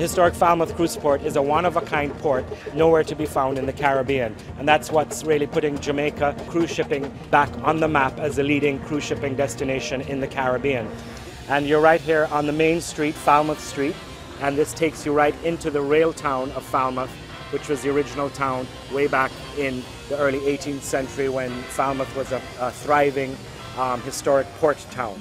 historic Falmouth cruise port is a one-of-a-kind port, nowhere to be found in the Caribbean. And that's what's really putting Jamaica cruise shipping back on the map as a leading cruise shipping destination in the Caribbean. And you're right here on the main street, Falmouth Street, and this takes you right into the rail town of Falmouth, which was the original town way back in the early 18th century when Falmouth was a thriving historic port town.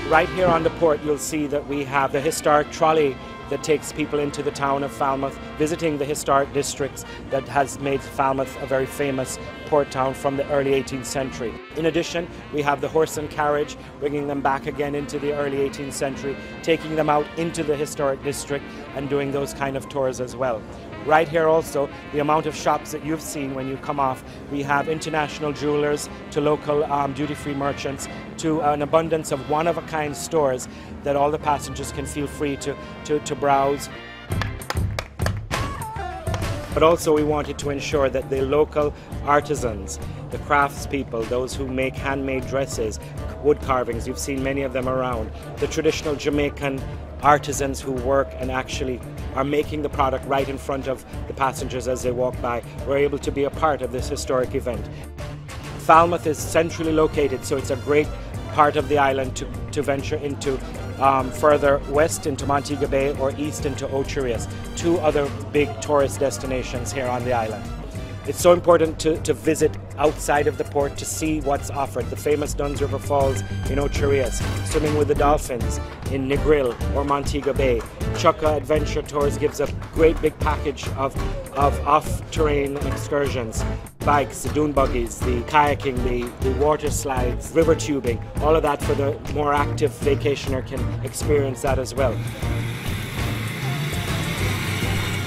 Right here on the port, you'll see that we have the historic trolley that takes people into the town of Falmouth, visiting the historic districts that has made Falmouth a very famous port town from the early 18th century. In addition, we have the horse and carriage, bringing them back again into the early 18th century, taking them out into the historic district and doing those kind of tours as well. Right here also, the amount of shops that you've seen when you come off, we have international jewelers to local duty-free merchants to an abundance of one-of-a-kind stores that all the passengers can feel free to browse. But also we wanted to ensure that the local artisans, the craftspeople, those who make handmade dresses, wood carvings, you've seen many of them around, the traditional Jamaican artisans who work and actually are making the product right in front of the passengers as they walk by, were able to be a part of this historic event. Falmouth is centrally located, so it's a great part of the island to venture into further west into Montego Bay or east into Ocho, two other big tourist destinations here on the island. It's so important to visit outside of the port to see what's offered. The famous Duns River Falls in Ocho, swimming with the dolphins in Negril or Montego Bay. Chukka Adventure Tours gives a great big package of off-terrain excursions. Bikes, the dune buggies, the kayaking, the water slides, river tubing, all of that for the more active vacationer can experience that as well.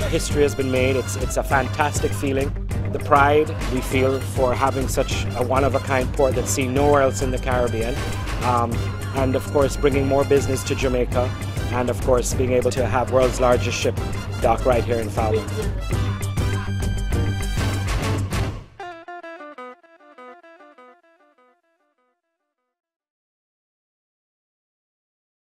History has been made, it's a fantastic feeling. The pride we feel for having such a one-of-a-kind port that's seen nowhere else in the Caribbean, and of course bringing more business to Jamaica, and of course being able to have world's largest ship dock right here in Falmouth.